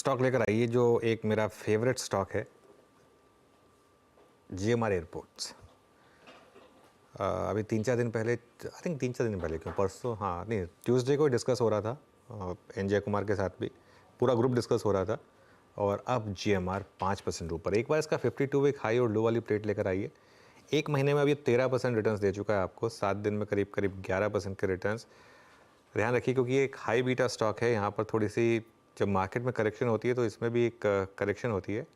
Stock लेकर आइए जो एक मेरा फेवरेट स्टॉक है, जीएमआर एयरपोर्ट्स। अभी 3-4 दिन पहले, आई थिंक 3-4 दिन पहले, क्यों परसों, हाँ नहीं, ट्यूसडे को डिस्कस हो रहा था एनजे कुमार के साथ भी, पूरा ग्रुप डिस्कस हो रहा था। और अब जीएमआर 5% ऊपर, एक बार इसका 52 वीक हाई और लो वाली प्लेट लेकर आइए। एक महीने में अभी 13% रिटर्न्स दे चुका है आपको, 7 दिन में करीब करीब 11% के रिटर्न्स। ध्यान रखिए क्योंकि ये एक हाई बीटा स्टॉक है, यहाँ पर थोड़ी सी जब मार्केट में करेक्शन होती है तो इसमें भी एक करेक्शन होती है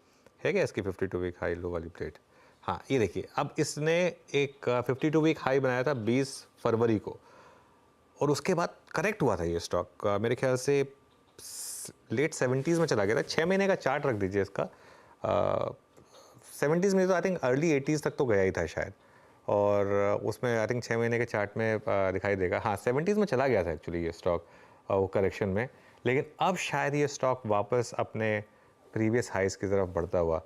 क्या इसकी 52 वीक हाई लो वाली प्लेट? हाँ, ये देखिए, अब इसने एक 52 वीक हाई बनाया था 20 फरवरी को, और उसके बाद करेक्ट हुआ था ये स्टॉक, मेरे ख्याल से लेट 70s में चला गया था। 6 महीने का चार्ट रख दीजिए इसका, 70s में तो आई थिंक अर्ली 80s तक तो गया ही था शायद, और उसमें आई थिंक 6 महीने के चार्ट में दिखाई देगा। हाँ, 70s में चला गया था एक्चुअली ये स्टॉक वो करेक्शन में, लेकिन अब शायद ये स्टॉक वापस अपने प्रीवियस हाइस की तरफ बढ़ता हुआ।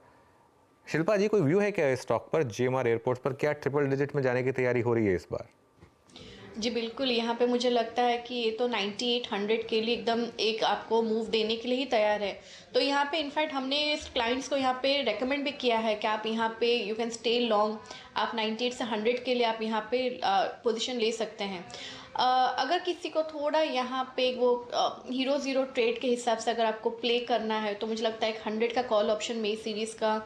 शिल्पा जी, कोई व्यू है क्या इस स्टॉक पर, जीएमआर एयरपोर्ट्स पर? क्या ट्रिपल डिजिट में जाने की तैयारी हो रही है इस बार? जी बिल्कुल, यहाँ पे मुझे लगता है कि ये तो 9800 के लिए एकदम एक आपको मूव देने के लिए ही तैयार है। तो यहाँ पे इनफैक्ट हमने क्लाइंट्स को यहाँ पे रेकमेंड भी किया है कि आप यहाँ पे यू कैन स्टे लॉन्ग, आप 98 से 100 के लिए आप यहाँ पे पोजीशन ले सकते हैं। अगर किसी को थोड़ा यहाँ पे वो हीरो ज़ीरो ट्रेड के हिसाब से अगर आपको प्ले करना है तो मुझे लगता है एक 100 का कॉल ऑप्शन में सीरीज़ का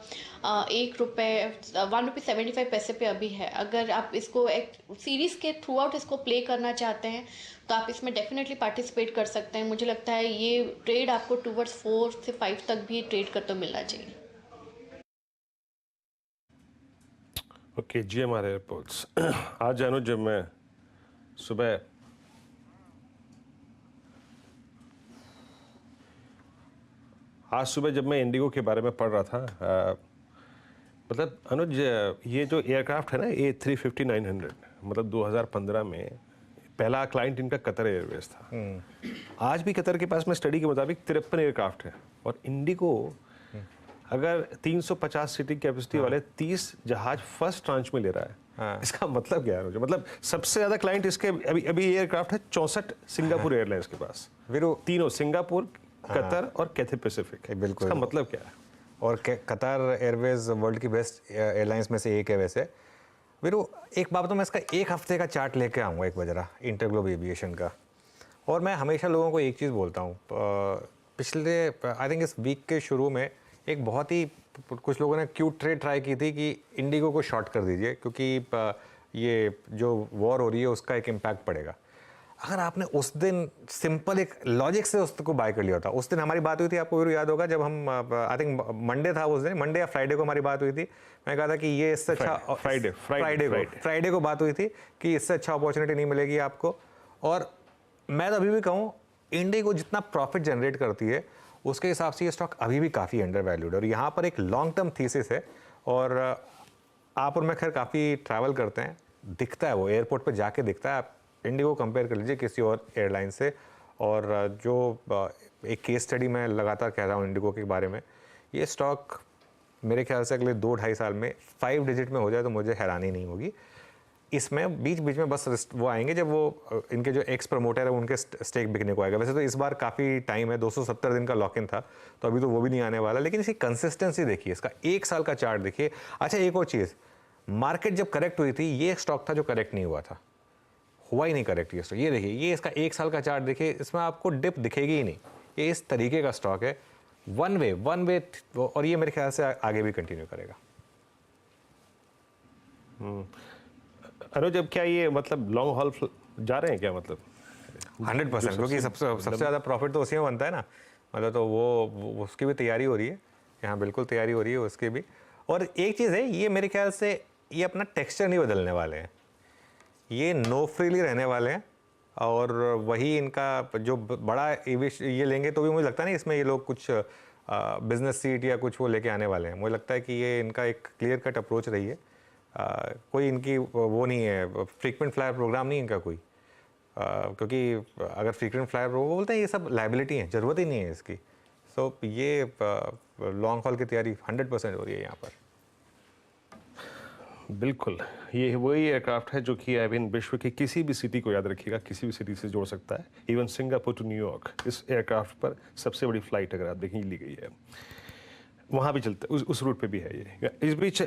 ₹1.75 पे अभी है। अगर आप इसको एक सीरीज़ के थ्रू आउट इसको प्ले करना चाहते हैं तो आप इसमें डेफिनेटली पार्टिसिपेट कर सकते हैं। मुझे लगता है ये ट्रेड आपको टूवर्ड्स 4 से 5 तक भी ट्रेड करते मिलना चाहिए। Okay, GMR airports. आज जानू, जब मैं सुबह जब मैं इंडिगो के बारे में पढ़ रहा था, मतलब अनुज, ये जो एयरक्राफ्ट है ना A350-900, मतलब 2015 में पहला क्लाइंट इनका कतर एयरवेज था। आज भी कतर के पास में स्टडी के मुताबिक 53 एयरक्राफ्ट है, और इंडिगो अगर 350 सीटिंग कैपेसिटी वाले 30 जहाज फर्स्ट ट्रांच में ले रहा है। हाँ। इसका मतलब क्या है? मतलब सबसे ज्यादा क्लाइंट इसके अभी एयरक्राफ्ट है 64 सिंगापुर एयरलाइंस के पास, तीनों सिंगापुर, कतर और कैथे पैसिफिक। बिल्कुल, इसका मतलब क्या है? और कतर एयरवेज वर्ल्ड की बेस्ट एयरलाइंस में से एक है वैसे। वीरू, एक बात तो मैं इसका एक हफ्ते का चार्ट लेके आऊँगा एक बजरा, इंटरग्लोब एविएशन का। और मैं हमेशा लोगों को एक चीज़ बोलता हूँ, पिछले आई थिंक इस वीक के शुरू में एक बहुत ही कुछ लोगों ने क्यूट ट्रेड ट्राई की थी कि इंडिगो को शॉर्ट कर दीजिए क्योंकि ये जो वॉर हो रही है उसका एक इम्पैक्ट पड़ेगा। अगर आपने उस दिन सिंपल एक लॉजिक से उसको बाय कर लिया होता, उस दिन हमारी बात हुई थी, आपको याद होगा, जब हम आई थिंक मंडे था उस दिन, मंडे या फ्राइडे को हमारी बात हुई थी। मैं कहा था कि ये इससे अच्छा फ्राइडे को बात हुई थी कि इससे अच्छा अपॉर्चुनिटी नहीं मिलेगी आपको। और मैं तो अभी भी कहूँ, इंडिगो जितना प्रॉफिट जनरेट करती है उसके हिसाब से ये स्टॉक अभी भी काफ़ी अंडर वैल्यूड है, और यहाँ पर एक लॉन्ग टर्म थीसिस है। और आप और मैं खैर काफ़ी ट्रैवल करते हैं, दिखता है वो एयरपोर्ट पर जाके दिखता है। आप इंडिगो कंपेयर कर लीजिए किसी और एयरलाइन से। और जो एक केस स्टडी मैं लगातार कह रहा हूँ इंडिगो के बारे में, ये स्टॉक मेरे ख्याल से अगले 2-2.5 साल में 5 डिजिट में हो जाए तो मुझे हैरानी नहीं होगी। इसमें बीच बीच में बस वो आएंगे जब वो इनके जो एक्स प्रमोटर है उनके स्टेक बिकने को आएगा। वैसे तो इस बार काफ़ी टाइम है, 270 दिन का लॉक इन था, तो अभी तो वो भी नहीं आने वाला। लेकिन इसकी कंसिस्टेंसी देखिए, इसका 1 साल का चार्ट देखिए। अच्छा, एक और चीज़, मार्केट जब करेक्ट हुई थी, ये एक स्टॉक था जो करेक्ट नहीं हुआ था, हुआ ही नहीं करेक्ट ये स्टॉक। ये देखिए, ये इसका 1 साल का चार्ट देखिए, इसमें आपको डिप दिखेगी ही नहीं। ये इस तरीके का स्टॉक है, वन वे, और ये मेरे ख्याल से आगे भी कंटिन्यू करेगा। अनुज, अब क्या ये मतलब लॉन्ग हॉल जा रहे हैं क्या? मतलब 100%, क्योंकि सबसे ज़्यादा प्रॉफिट तो उसी में बनता है ना। मतलब तो वो उसकी भी तैयारी हो रही है, यहाँ बिल्कुल तैयारी हो रही है उसकी भी। और एक चीज़ है, ये मेरे ख्याल से ये अपना टेक्सचर नहीं बदलने वाले हैं, ये नो फ्रीली रहने वाले हैं। और वही इनका जो बड़ा ये लेंगे तो भी मुझे लगता है ना इसमें ये लोग कुछ बिजनेस सीट या कुछ वो लेके आने वाले हैं। मुझे लगता है कि ये इनका एक क्लियर कट अप्रोच रही है। कोई इनकी वो नहीं है, फ्रीक्वेंट फ्लायर प्रोग्राम नहीं इनका कोई, क्योंकि अगर फ्रीक्वेंट फ्लायर वो बोलते हैं ये सब लाइबिलिटी है, ज़रूरत ही नहीं है इसकी। सो ये लॉन्ग हॉल की तैयारी 100% हो रही है यहाँ पर। बिल्कुल, ये वही एयरक्राफ्ट है जो कि आई मीन विश्व की किसी भी सिटी को, याद रखिएगा, किसी भी सिटी से जोड़ सकता है। इवन सिंगापुर टू न्यूयॉर्क इस एयरक्राफ्ट पर सबसे बड़ी फ्लाइट अगर आप देखें ली गई है, वहाँ भी चलता है, उस रूट पे भी है ये। इस बीच